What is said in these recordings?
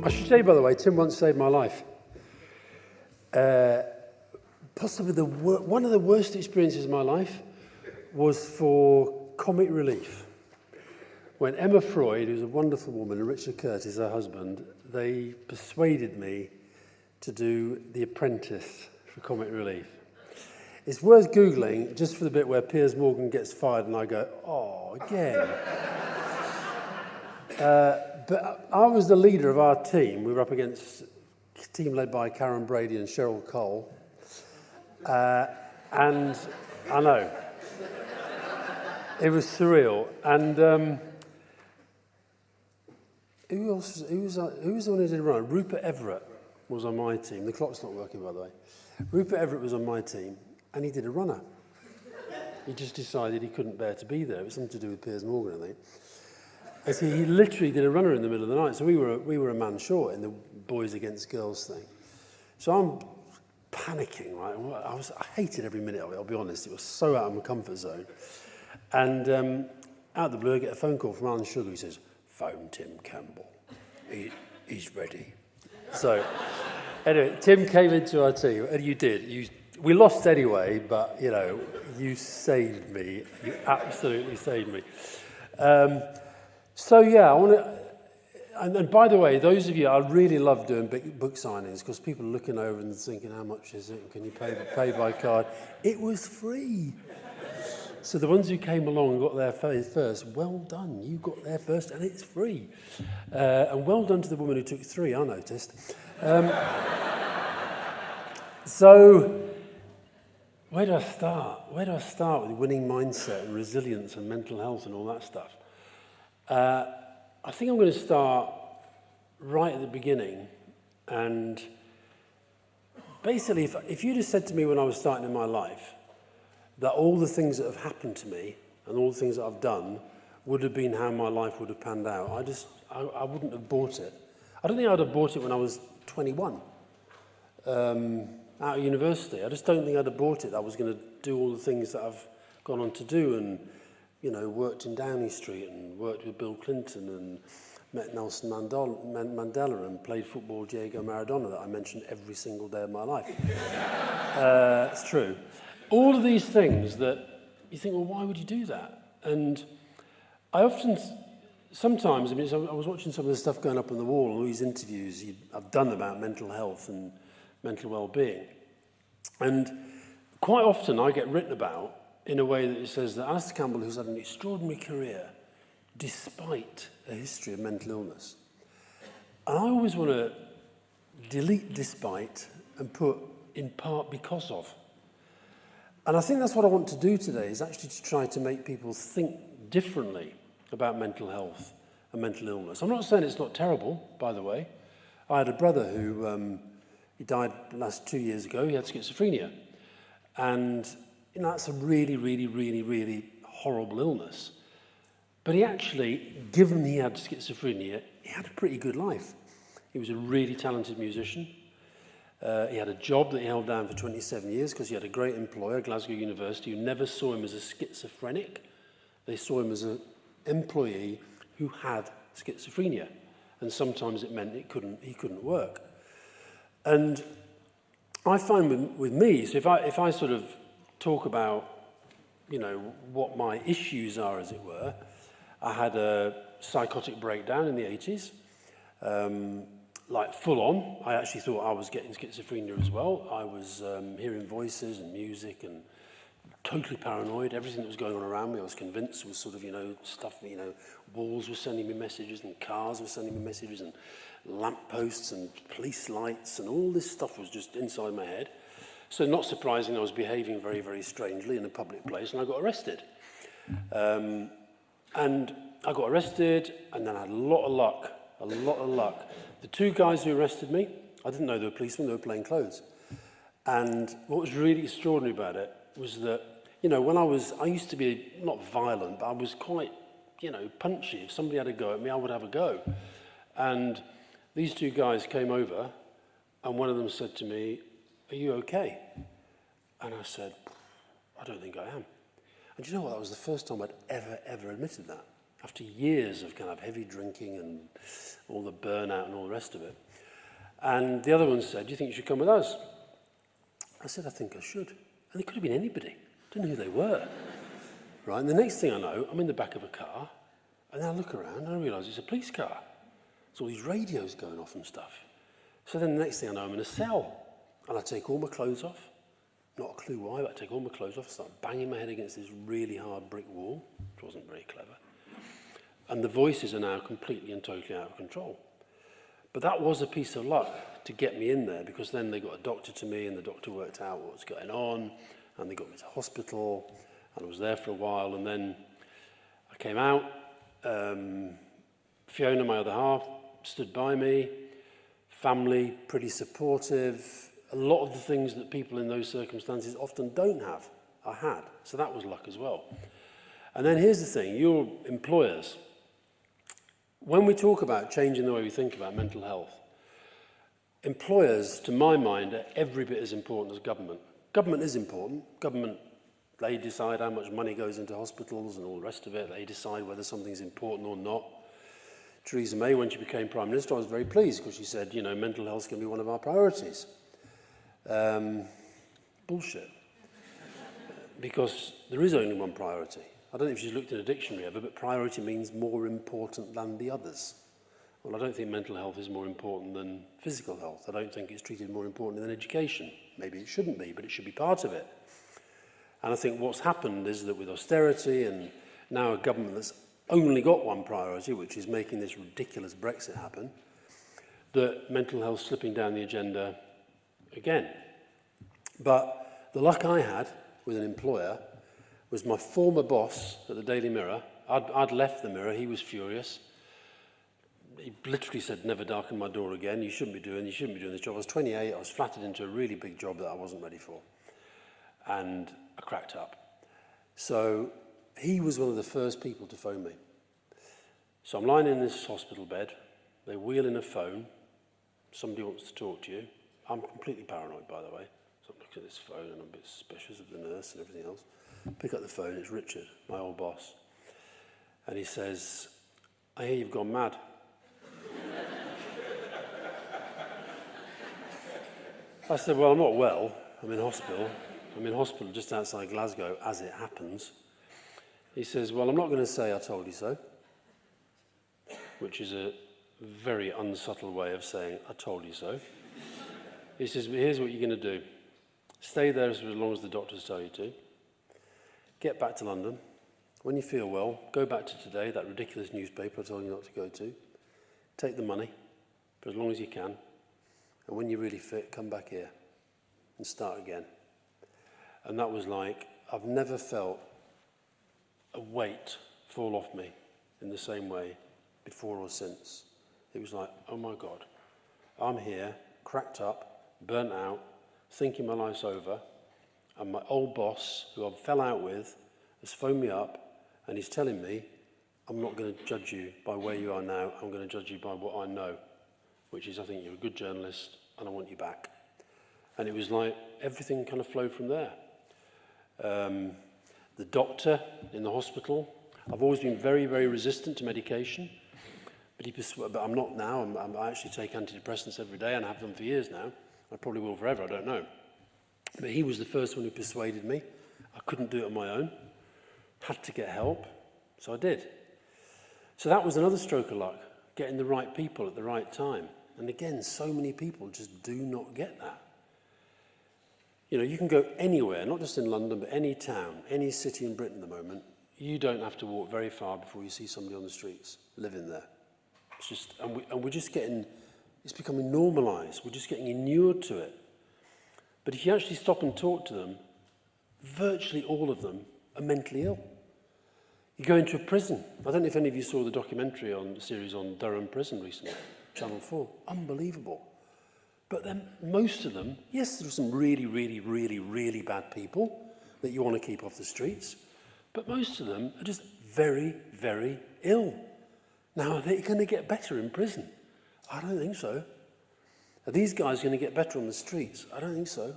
I should say, by the way, Tim once saved my life. Possibly one of the worst experiences of my life was for comic relief. When Emma Freud, who's a wonderful woman, and Richard Curtis, her husband, they persuaded me to do The Apprentice for comic relief. It's worth Googling, just for the bit where Piers Morgan gets fired and I go, oh, again. But I was the leader of our team. We were up against a team led by Karen Brady and Cheryl Cole. And I know, it was surreal. And who was the one who did a run? Rupert Everett was on my team. The clock's not working, by the way. Rupert Everett was on my team, and he did a runner. He just decided he couldn't bear to be there. It was something to do with Piers Morgan, I think. And so he literally did a runner in the middle of the night. So we were a man short in the boys against girls thing. So I'm panicking, right? I hated every minute of it, I'll be honest. It was so out of my comfort zone. And out of the blue, I get a phone call from Alan Sugar who says, phone Tim Campbell. He's ready. So anyway, Tim came into our team, and you did. We lost anyway, but, you know, you saved me. You absolutely saved me. So, yeah, I want to... And by the way, those of you, I really love doing big book signings because people are looking over and thinking, how much is it? Can you pay by card? It was free. So the ones who came along and got there first, well done. You got there first and it's free. And well done to the woman who took 3, I noticed. So where do I start? Where do I start with winning mindset and resilience and mental health and all that stuff? I think I'm going to start right at the beginning. And basically, if you'd have said to me when I was starting in my life that all the things that have happened to me and all the things that I've done would have been how my life would have panned out, I wouldn't have bought it. I don't think I'd have bought it when I was 21, out of university. I just don't think I'd have bought it. I was going to do all the things that I've gone on to do and, you know, worked in Downing Street and worked with Bill Clinton and met Nelson Mandela and played football with Diego Maradona that I mentioned every single day of my life. It's true. All of these things that you think, well, why would you do that? And I sometimes, I was watching some of the stuff going up on the wall, all these interviews I've done about mental health and mental well-being. And quite often I get written about in a way that it says that Alastair Campbell, who's had an extraordinary career, despite a history of mental illness. And I always want to delete despite and put in part because of. And I think that's what I want to do today, is actually to try to make people think differently about mental health and mental illness. I'm not saying it's not terrible, by the way. I had a brother who he died last 2 years ago. He had schizophrenia. And you know, that's a really, really, really, really horrible illness. But he actually, given he had schizophrenia, he had a pretty good life. He was a really talented musician. He had a job that he held down for 27 years because he had a great employer, Glasgow University, who never saw him as a schizophrenic. They saw him as an employee who had schizophrenia. And sometimes it meant he couldn't work. And I find with me, so if I sort of talk about, you know, what my issues are, as it were, I had a psychotic breakdown in the 80s. Like full on. I actually thought I was getting schizophrenia as well. I was hearing voices and music and totally paranoid. Everything that was going on around me, I was convinced was sort of, you know, stuff, you know, walls were sending me messages and cars were sending me messages and lampposts and police lights and all this stuff was just inside my head. So not surprising, I was behaving very, very strangely in a public place and I got arrested. And I got arrested and then I had a lot of luck. The 2 guys who arrested me, I didn't know they were policemen, they were plain clothes. And what was really extraordinary about it was that, you know, when I used to be not violent, but I was quite, you know, punchy. If somebody had a go at me, I would have a go. And these 2 guys came over and one of them said to me, are you okay? And I said, I don't think I am. And you know what, that was the first time I'd ever admitted that. after years of kind of heavy drinking and all the burnout and all the rest of it. And the other one said, do you think you should come with us? I said, I think I should. And it could have been anybody. Didn't know who they were. Right, and the next thing I know, I'm in the back of a car, and I look around and I realise it's a police car. There's all these radios going off and stuff. So then the next thing I know, I'm in a cell, and I take all my clothes off. Not a clue why, but I take all my clothes off, start banging my head against this really hard brick wall, which wasn't very clever. And the voices are now completely and totally out of control. But that was a piece of luck to get me in there, because then they got a doctor to me, and the doctor worked out what was going on, and they got me to hospital, and I was there for a while, and then I came out. Fiona, my other half, stood by me. Family, pretty supportive. A lot of the things that people in those circumstances often don't have, I had. So that was luck as well. And then here's the thing, your employers, when we talk about changing the way we think about mental health, employers, to my mind, are every bit as important as government. Government is important. Government, they decide how much money goes into hospitals and all the rest of it. They decide whether something's important or not. Theresa May, when she became Prime Minister, I was very pleased because she said, you know, mental health is going to be one of our priorities. Bullshit. Because there is only one priority. I don't know if she's looked in a dictionary ever, but priority means more important than the others. Well, I don't think mental health is more important than physical health. I don't think it's treated more importantly than education. Maybe it shouldn't be, but it should be part of it. And I think what's happened is that with austerity and now a government that's only got one priority, which is making this ridiculous Brexit happen, that mental health slipping down the agenda again. But the luck I had with an employer was my former boss at the Daily Mirror. I'd left the Mirror, he was furious. He literally said, never darken my door again, you shouldn't be doing this job. I was 28, I was flattered into a really big job that I wasn't ready for. And I cracked up. So he was one of the first people to phone me. So I'm lying in this hospital bed, they wheel in a phone, somebody wants to talk to you. I'm completely paranoid, by the way. So I'm looking at this phone and I'm a bit suspicious of the nurse and everything else. Pick up the phone, it's Richard, my old boss. And he says, I hear you've gone mad. I said, well, I'm not well. I'm in hospital. I'm in hospital just outside Glasgow, as it happens. He says, well, I'm not going to say I told you so, which is a very unsubtle way of saying I told you so. He says, but here's what you're going to do. Stay there as long as the doctors tell you to. Get back to London. When you feel well, go back to Today, that ridiculous newspaper I told you not to go to. Take the money for as long as you can. And when you're really fit, come back here and start again. And that was like, I've never felt a weight fall off me in the same way before or since. It was like, oh my God, I'm here, cracked up, burnt out, thinking my life's over, and my old boss, who I fell out with, has phoned me up, and he's telling me, I'm not going to judge you by where you are now, I'm going to judge you by what I know, which is, I think you're a good journalist, and I want you back. And it was like, everything kind of flowed from there. The doctor in the hospital, I've always been very, very resistant to medication, but I'm not now. I actually take antidepressants every day, and I have done for years now. I probably will forever, I don't know. But he was the first one who persuaded me. I couldn't do it on my own. Had to get help, so I did. So that was another stroke of luck, getting the right people at the right time. And again, so many people just do not get that. You know, you can go anywhere, not just in London, but any town, any city in Britain at the moment, you don't have to walk very far before you see somebody on the streets living there. It's just, and we're just getting, it's becoming normalised. We're just getting inured to it. But if you actually stop and talk to them, virtually all of them are mentally ill. You go into a prison. I don't know if any of you saw the documentary on the series on Durham Prison recently, Channel 4. Unbelievable. But then most of them, yes, there are some really, really, really, really bad people that you want to keep off the streets, but most of them are just very, very ill. Now, are they going to get better in prison? I don't think so. Are these guys going to get better on the streets? I don't think so.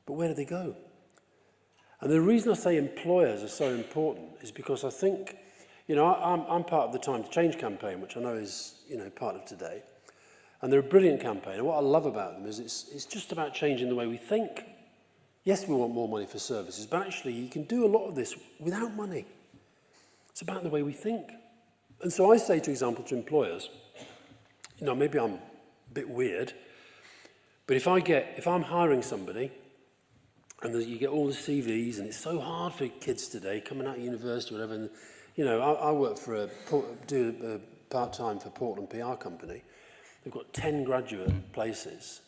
But where do they go? And the reason I say employers are so important is because I think, You know, I'm part of the Time to Change campaign, which I know is, you know, part of today. And they're a brilliant campaign. And what I love about them is it's just about changing the way we think. Yes, we want more money for services, but actually you can do a lot of this without money. It's about the way we think. And so I say, for example, to employers, you know, maybe I'm a bit weird, but if I'm hiring somebody, and you get all the CVs, and it's so hard for kids today coming out of university or whatever. And, you know, I work for do a part-time for Portland PR company. They've got 10 graduate places,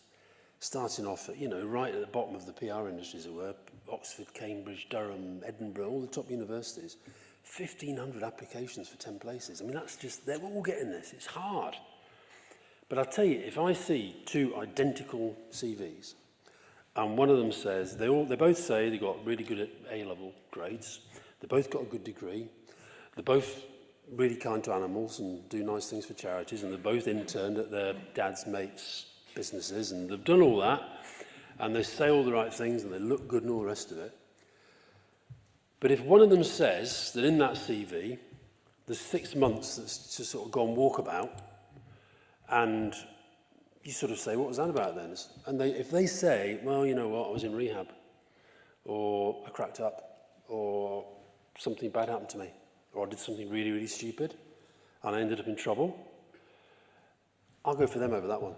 starting off at, you know, right at the bottom of the PR industry, as it were, Oxford, Cambridge, Durham, Edinburgh, all the top universities. 1,500 applications for 10 places. I mean, that's just, they're all getting this. It's hard. But I'll tell you, if I see 2 identical CVs, and one of them says, they both say they got really good at A-level grades, they both got a good degree, they're both really kind to animals and do nice things for charities, and they're both interned at their dad's mates' businesses, and they've done all that, and they say all the right things, and they look good and all the rest of it. But if one of them says that in that CV, there's 6 months that's just sort of gone walkabout, and you sort of say, what was that about then? And if they say, well, you know what, I was in rehab, or I cracked up, or something bad happened to me, or I did something really, really stupid, and I ended up in trouble, I'll go for them over that one.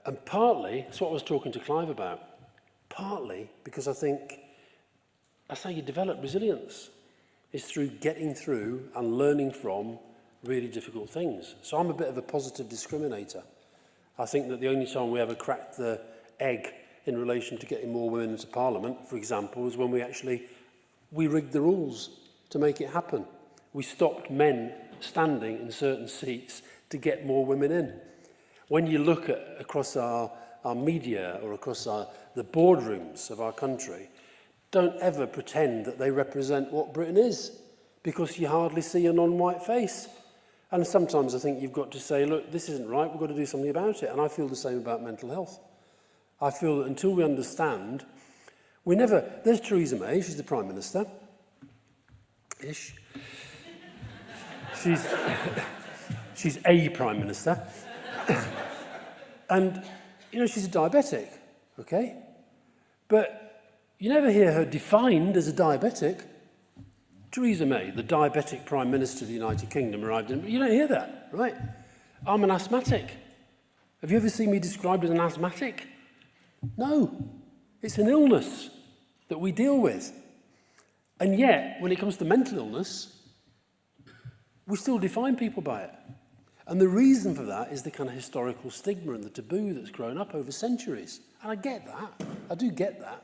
And partly, that's what I was talking to Clive about, partly because I think that's how you develop resilience, is through getting through and learning from really difficult things. So I'm a bit of a positive discriminator. I think that the only time we ever cracked the egg in relation to getting more women into Parliament, for example, was when we rigged the rules to make it happen. We stopped men standing in certain seats to get more women in. When you look across our media or across the boardrooms of our country, don't ever pretend that they represent what Britain is, because you hardly see a non-white face. And sometimes I think you've got to say, look, this isn't right, we've got to do something about it. And I feel the same about mental health. I feel that until we understand, there's Theresa May, she's the Prime Minister. Ish. She's a Prime Minister. And, you know, she's a diabetic, okay? But you never hear her defined as a diabetic. Theresa May, the diabetic Prime Minister of the United Kingdom, arrived in... You don't hear that, right? I'm an asthmatic. Have you ever seen me described as an asthmatic? No. It's an illness that we deal with. And yet, when it comes to mental illness, we still define people by it. And the reason for that is the kind of historical stigma and the taboo that's grown up over centuries. And I get that. I do get that.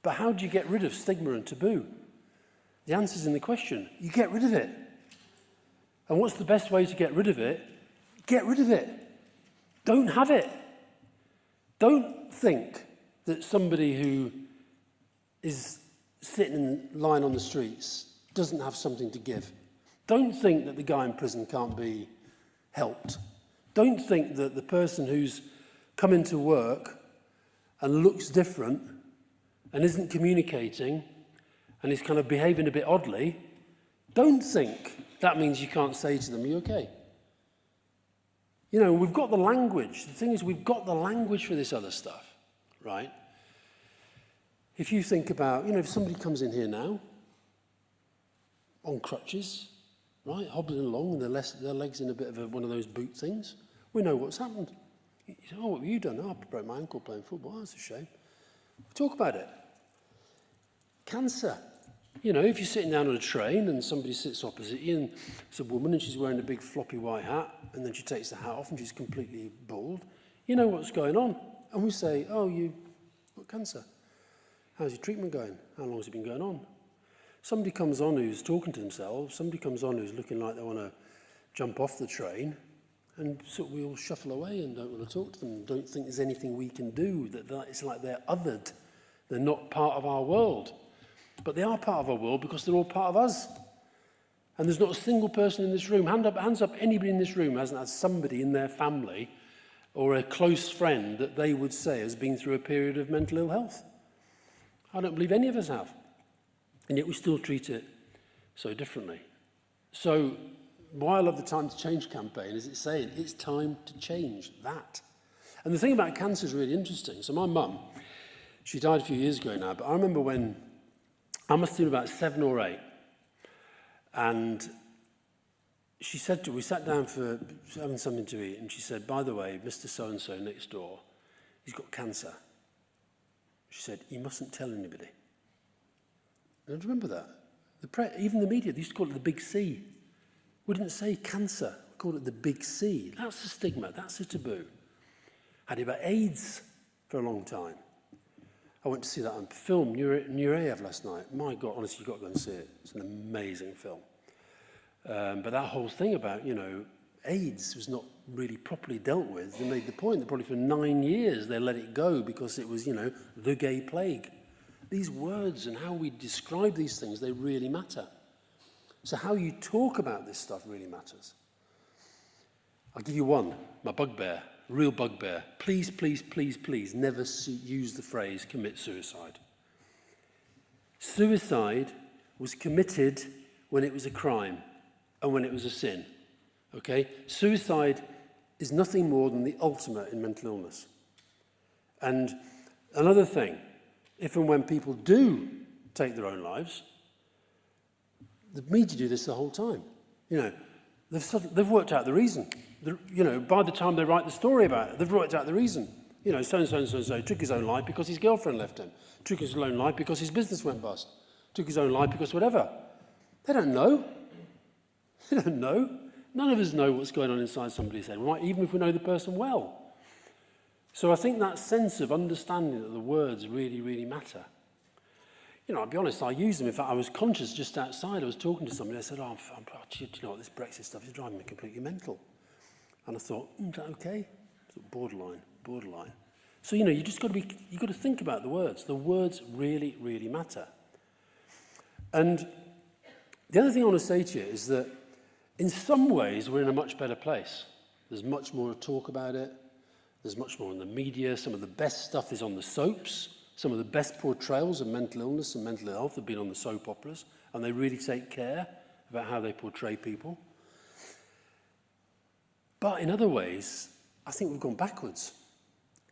But how do you get rid of stigma and taboo? The answer's in the question. You get rid of it. And what's the best way to get rid of it? Get rid of it. Don't have it. Don't think that somebody who is sitting lying on the streets doesn't have something to give. Don't think that the guy in prison can't be helped. Don't think that the person who's come into work and looks different and isn't communicating and is kind of behaving a bit oddly, don't think that means you can't say to them, are you okay? You know, we've got the language. The thing is, we've got the language for this other stuff, right? If you think about, you know, if somebody comes in here now on crutches, right, hobbling along and their legs in a bit of one of those boot things, we know what's happened. You say, oh, what have you done? Oh, I broke my ankle playing football. Oh, that's a shame. We talk about it. Cancer. You know, if you're sitting down on a train and somebody sits opposite you and it's a woman and she's wearing a big floppy white hat and then she takes the hat off and she's completely bald, you know what's going on. And we say, oh, you've got cancer. How's your treatment going? How long has it been going on? Somebody comes on who's talking to themselves, somebody comes on who's looking like they want to jump off the train, and so we all shuffle away and don't want to talk to them, don't think there's anything we can do, that it's like they're othered. They're not part of our world. But they are part of our world because they're all part of us. And there's not a single person in this room, hands up, anybody in this room who hasn't had somebody in their family or a close friend that they would say has been through a period of mental ill health. I don't believe any of us have. And yet we still treat it so differently. So why I love the Time to Change campaign is it's saying it's time to change that. And the thing about cancer is really interesting. So my mum, she died a few years ago now, but I remember when I must have been about 7 or 8, and she said we sat down for having something to eat, and she said, by the way, Mr. So-and-so next door, he's got cancer. She said, you mustn't tell anybody. And I remember that. Even the media, they used to call it the big C. We didn't say cancer, we called it the big C. That's a stigma, that's a taboo. Had about AIDS for a long time. I went to see that on film, Nureyev, last night. My God, honestly, you've got to go and see it. It's an amazing film. But that whole thing about, AIDS was not really properly dealt with. They made the point that probably for 9 years they let it go because it was, the gay plague. These words and how we describe these things, they really matter. So how you talk about this stuff really matters. I'll give you one, my bugbear, real bugbear. Please, please, please, please never use the phrase commit suicide. Suicide was committed when it was a crime and when it was a sin. Okay? Suicide is nothing more than the ultimate in mental illness. And another thing, if and when people do take their own lives, the media do this the whole time. They've worked out the reason. By the time they write the story about it, they've worked out the reason. So-and-so took his own life because his girlfriend left him. Took his own life because his business went bust. Took his own life because whatever. They don't know. They don't know. None of us know what's going on inside somebody's head, right? Even if we know the person well. So I think that sense of understanding that the words really, really matter. I'll be honest, I use them. In fact, I was conscious just outside. I was talking to somebody. I said, do you know what, this Brexit stuff is driving me completely mental. And I thought, is that okay? Borderline. So, you've got to think about the words. The words really, really matter. And the other thing I want to say to you is that in some ways, we're in a much better place. There's much more to talk about it. There's much more in the media. Some of the best stuff is on the soaps. Some of the best portrayals of mental illness and mental health have been on the soap operas, and they really take care about how they portray people. But in other ways, I think we've gone backwards.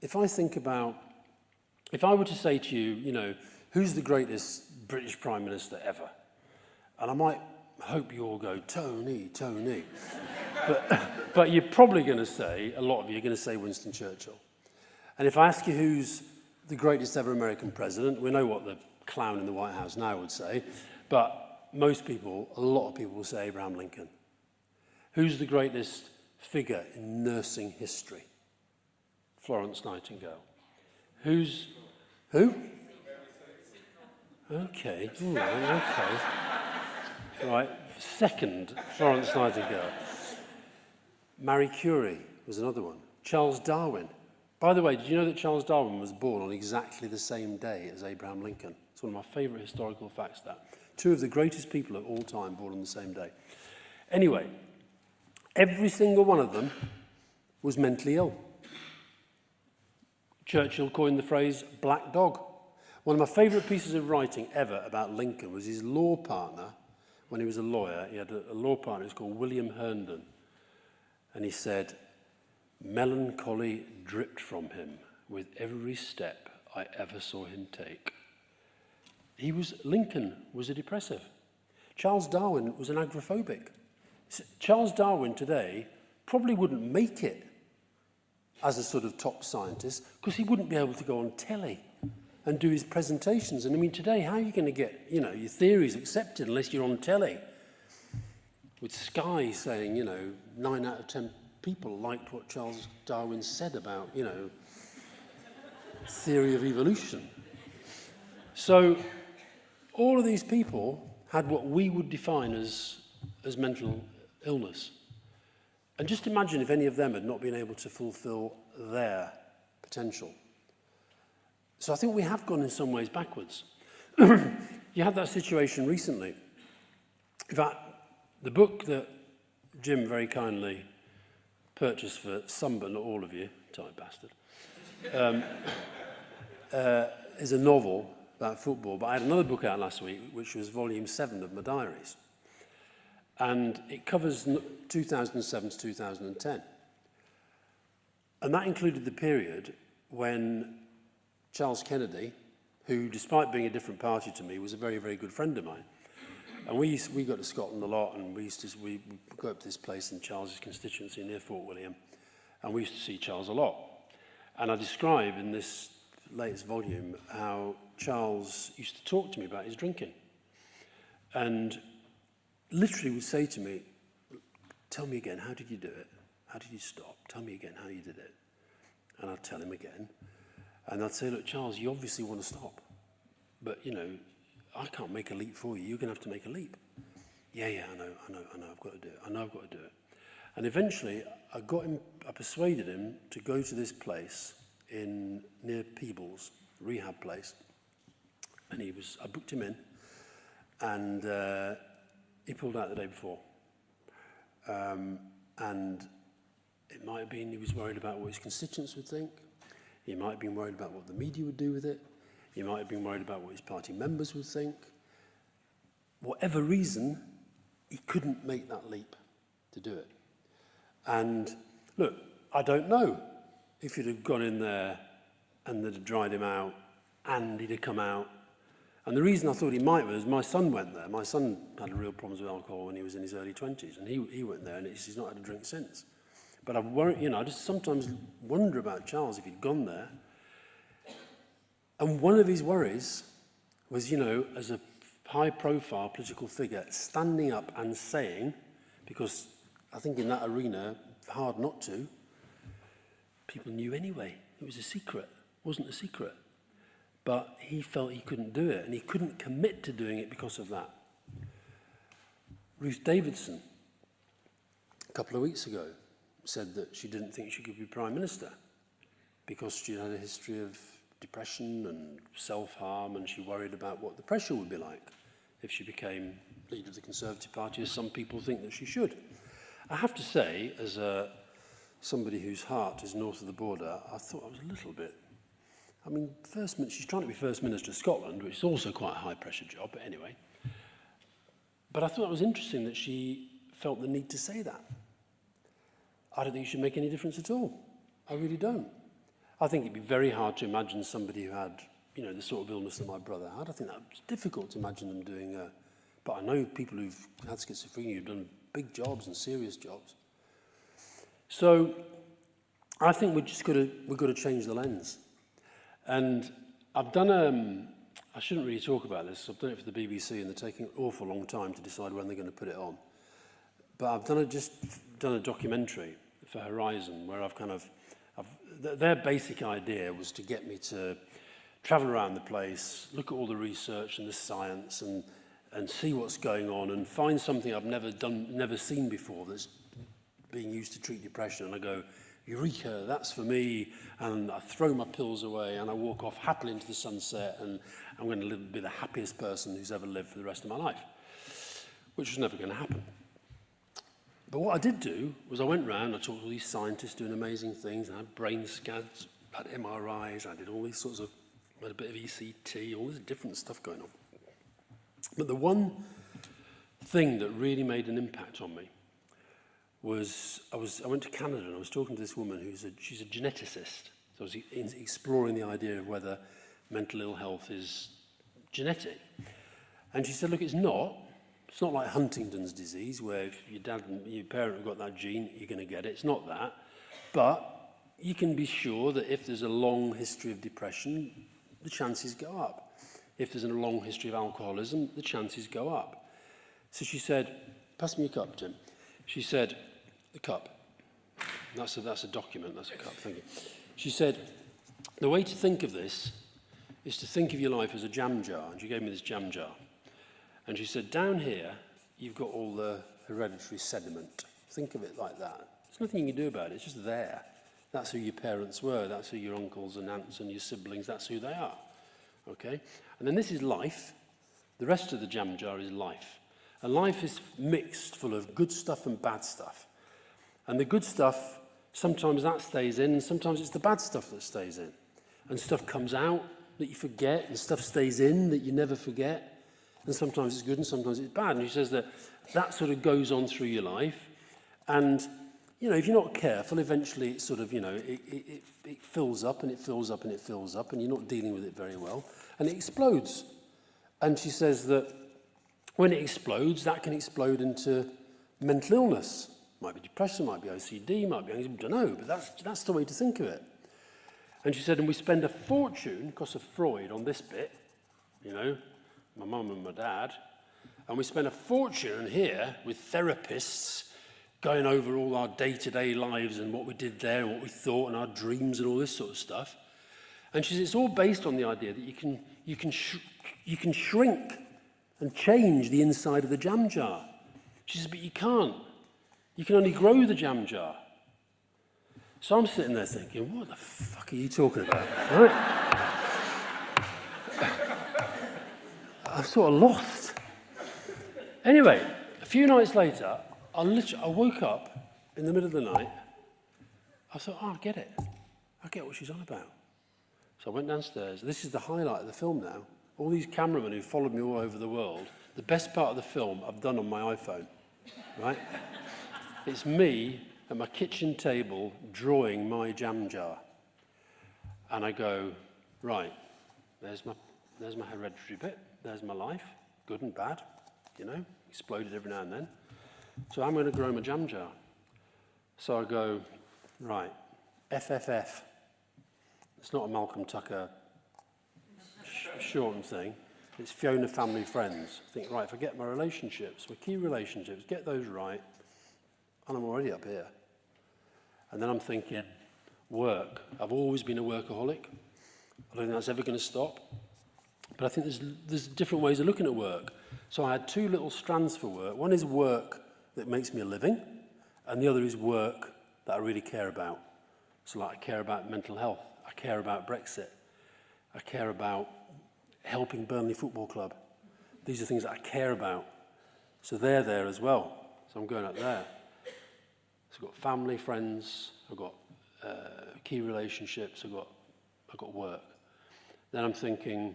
If I were to say to you, who's the greatest British Prime Minister ever? And I might hope you all go, Tony. but you're probably going to say, a lot of you are going to say Winston Churchill. And if I ask you who's the greatest ever American president, we know what the clown in the White House now would say, but a lot of people will say Abraham Lincoln. Who's the greatest figure in nursing history? Florence Nightingale. Who? Okay. Right, second, Florence Nightingale. Marie Curie was another one. Charles Darwin. By the way, did you know that Charles Darwin was born on exactly the same day as Abraham Lincoln? It's one of my favourite historical facts, that. Two of the greatest people of all time born on the same day. Anyway, every single one of them was mentally ill. Churchill coined the phrase black dog. One of my favourite pieces of writing ever about Lincoln was his law partner. When he was a lawyer, he had a law partner who was called William Herndon. And he said, melancholy dripped from him with every step I ever saw him take. Lincoln was a depressive. Charles Darwin was an agoraphobic. Charles Darwin today probably wouldn't make it as a sort of top scientist because he wouldn't be able to go on telly and do his presentations. And today, how are you going to get, your theories accepted unless you're on telly? With Sky saying, 9 out of 10 people liked what Charles Darwin said about, theory of evolution. So all of these people had what we would define as mental illness. And just imagine if any of them had not been able to fulfill their potential. So I think we have gone in some ways backwards. You had that situation recently. In fact, the book that Jim very kindly purchased for some but not all of you, tight bastard, is a novel about football. But I had another book out last week, which was volume 7 of my diaries. And it covers 2007 to 2010. And that included the period when Charles Kennedy, who, despite being a different party to me, was a very, very good friend of mine. And we go to Scotland a lot, and we go up to this place in Charles's constituency near Fort William, and we used to see Charles a lot. And I describe in this latest volume how Charles used to talk to me about his drinking. And literally would say to me, tell me again, how did you do it? How did you stop? Tell me again how you did it. And I'd tell him again. And I'd say, look, Charles, you obviously want to stop. But, you know, I can't make a leap for you. You're going to have to make a leap. Yeah, I know, I've got to do it. I know I've got to do it. And eventually, I persuaded him to go to this place near Peebles, rehab place. And I booked him in, and he pulled out the day before. And it might have been he was worried about what his constituents would think. He might have been worried about what the media would do with it. He might have been worried about what his party members would think. Whatever reason, he couldn't make that leap to do it. And look, I don't know if he'd have gone in there and they'd have dried him out and he'd have come out. And the reason I thought he might was my son went there. My son had real problems with alcohol when he was in his early 20s, and he went there, and he's not had a drink since. But I just sometimes wonder about Charles if he'd gone there. And one of his worries was, as a high-profile political figure, standing up and saying, because I think in that arena, hard not to, people knew anyway. It was a secret. It wasn't a secret. But he felt he couldn't do it, and he couldn't commit to doing it because of that. Ruth Davidson, a couple of weeks ago, said that she didn't think she could be Prime Minister because she had a history of depression and self-harm, and she worried about what the pressure would be like if she became leader of the Conservative Party, as some people think that she should. I have to say, as somebody whose heart is north of the border, I thought I was a little bit... she's trying to be First Minister of Scotland, which is also quite a high-pressure job, but anyway. But I thought it was interesting that she felt the need to say that. I don't think it should make any difference at all. I really don't. I think it'd be very hard to imagine somebody who had, the sort of illness that my brother had. I think that's difficult to imagine them doing. But I know people who've had schizophrenia who've done big jobs and serious jobs. So I think we've got to change the lens. And I've done I shouldn't really talk about this. I've done it for the BBC, and they're taking an awful long time to decide when they're going to put it on. But I've just done a documentary for Horizon where their basic idea was to get me to travel around the place, look at all the research and the science, and see what's going on, and find something I've never seen before that's being used to treat depression. And I go, Eureka, that's for me. And I throw my pills away and I walk off happily into the sunset, and I'm going to be the happiest person who's ever lived for the rest of my life, which was never going to happen. But what I did do was I went round, I talked to all these scientists doing amazing things, and I had brain scans, I had MRIs, I did all these sorts of, I had a bit of ECT, all this different stuff going on. But the one thing that really made an impact on me was I went to Canada and I was talking to this woman she's a geneticist. So I was exploring the idea of whether mental ill health is genetic. And she said, look, it's not like Huntington's disease, where if your dad and your parent have got that gene, you're going to get it. It's not that. But you can be sure that if there's a long history of depression, the chances go up. If there's a long history of alcoholism, the chances go up. So she said, pass me your cup, Tim. She said, the cup. That's a document, that's a cup, thank you. She said, the way to think of this is to think of your life as a jam jar. And she gave me this jam jar. And she said, down here, you've got all the hereditary sediment. Think of it like that. There's nothing you can do about it, it's just there. That's who your parents were, that's who your uncles and aunts and your siblings, that's who they are. Okay? And then this is life. The rest of the jam jar is life. And life is mixed full of good stuff and bad stuff. And the good stuff, sometimes that stays in, and sometimes it's the bad stuff that stays in. And stuff comes out that you forget, and stuff stays in that you never forget. and sometimes it's good and sometimes it's bad. And she says that that sort of goes on through your life. And, you know, if you're not careful, eventually it sort of, you know, it fills up and it fills up and it fills up, and you're not dealing with it very well. And it explodes. And she says that when it explodes, that can explode into mental illness. Might be depression, might be OCD, might be anxiety, I don't know, but that's the way to think of it. And she said, and we spend a fortune, because of Freud, on this bit, you know, my mum and my dad, and we spend a fortune here with therapists going over all our day-to-day lives and what we did there and what we thought and our dreams and all this sort of stuff. And she says it's all based on the idea that you can shrink and change the inside of the jam jar. She says, but you can't. You can only grow the jam jar. So I'm sitting there thinking, what the fuck are you talking about? Right? I'm sort of lost. Anyway, a few nights later, I woke up in the middle of the night. I thought, oh, I get it. I get what she's on about. So I went downstairs. This is the highlight of the film now. All these cameramen who followed me all over the world, the best part of the film I've done on my iPhone, right? It's me at my kitchen table drawing my jam jar. And I go, right, there's my hereditary bit, there's my life, good and bad, you know, exploded every now and then. So I'm going to grow my jam jar. So I go, right, FFF. It's not a Malcolm Tucker shortened thing. It's Fiona Family Friends. I think, right, forget my relationships, my key relationships, get those right, and I'm already up here. And then I'm thinking, work. I've always been a workaholic. I don't think that's ever going to stop. But I think there's different ways of looking at work. So I had two little strands for work. One is work that makes me a living, and the other is work that I really care about. So like I care about mental health. I care about Brexit. I care about helping Burnley Football Club. These are things that I care about. So they're there as well. So I'm going up there. So I've got family, friends, I've got key relationships, I've got work. Then I'm thinking,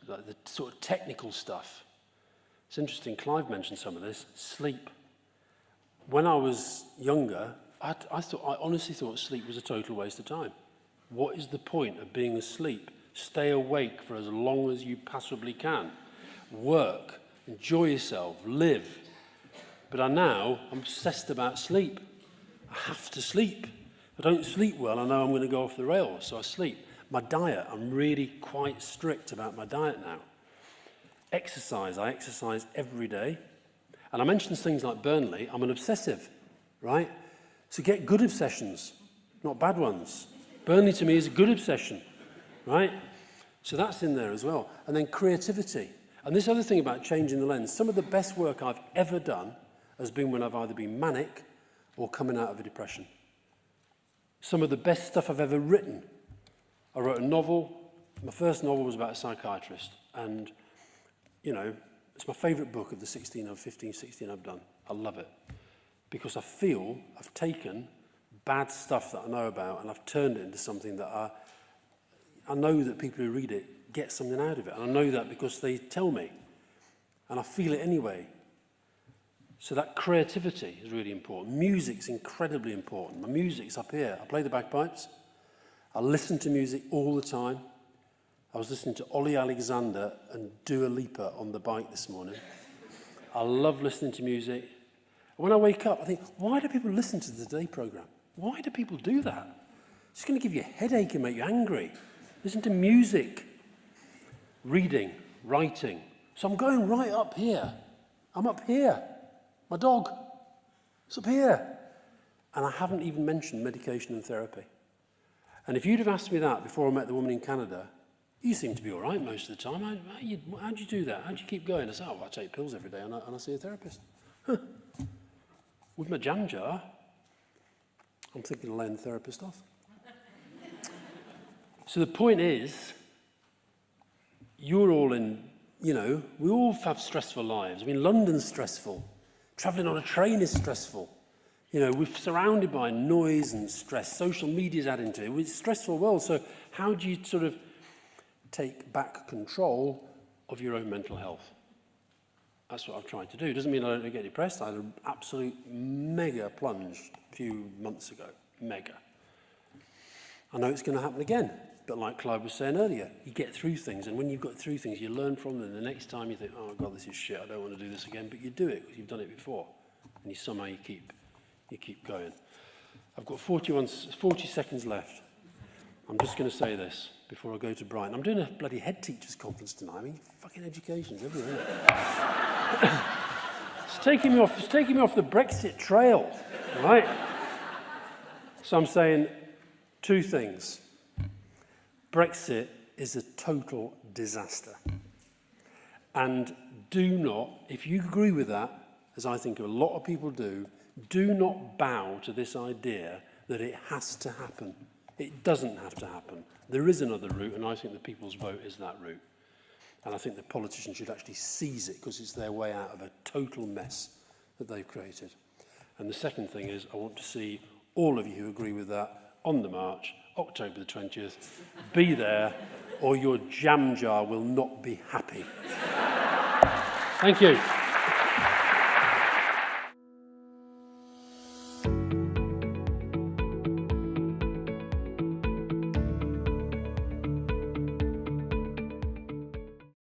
like the sort of technical stuff. It's interesting, Clive mentioned some of this, sleep. When I was younger, I honestly thought sleep was a total waste of time. What is the point of being asleep? Stay awake for as long as you possibly can. Work, enjoy yourself, live. But I'm obsessed about sleep. I have to sleep. If I don't sleep well, I know I'm going to go off the rails, so I sleep. My diet, I'm really quite strict about my diet now. Exercise, I exercise every day. And I mentioned things like Burnley, I'm an obsessive, right? So get good obsessions, not bad ones. Burnley to me is a good obsession, right? So that's in there as well. And then creativity. And this other thing about changing the lens, some of the best work I've ever done has been when I've either been manic or coming out of a depression. Some of the best stuff I've ever written. I wrote a novel. My first novel was about a psychiatrist. And, you know, it's my favourite book of the 16 I've done. I love it. Because I feel I've taken bad stuff that I know about and I've turned it into something that I know that people who read it get something out of it. And I know that because they tell me. And I feel it anyway. So that creativity is really important. Music's incredibly important. My music's up here. I play the bagpipes. I listen to music all the time. I was listening to Ollie Alexander and Dua Lipa on the bike this morning. I love listening to music. When I wake up, I think, why do people listen to the Today programme? Why do people do that? It's going to give you a headache and make you angry. Listen to music, reading, writing. So I'm going right up here. I'm up here. My dog, it's up here. And I haven't even mentioned medication and therapy. And if you'd have asked me that before I met the woman in Canada, you seem to be all right most of the time. How do you do that? How do you keep going? I say, I take pills every day and I see a therapist. Huh. With my jam jar, I'm thinking of laying the therapist off. So the point is, you're all in, you know, we all have stressful lives. I mean, London's stressful. Travelling on a train is stressful. You know, we're surrounded by noise and stress. Social media's adding to it. It's a stressful world. So how do you sort of take back control of your own mental health? That's what I've tried to do. It doesn't mean I don't get depressed. I had an absolute mega plunge a few months ago. Mega. I know it's going to happen again. But like Clive was saying earlier, you get through things. And when you've got through things, you learn from them. And the next time you think, oh, God, this is shit. I don't want to do this again. But you do it because you've done it before. And you keep going. I've got 40 seconds left. I'm just going to say this before I go to Brighton. I'm doing a bloody head teachers conference tonight. I mean, fucking education's everywhere, isn't it? It's taking me off the Brexit trail, right? So I'm saying two things. Brexit is a total disaster. And do not, if you agree with that, as I think a lot of people do not bow to this idea that it has to happen. It doesn't have to happen. There is another route, and I think the people's vote is that route. And I think the politicians should actually seize it because it's their way out of a total mess that they've created. And the second thing is I want to see all of you who agree with that on the march, October the 20th. Be there, or your jam jar will not be happy. Thank you.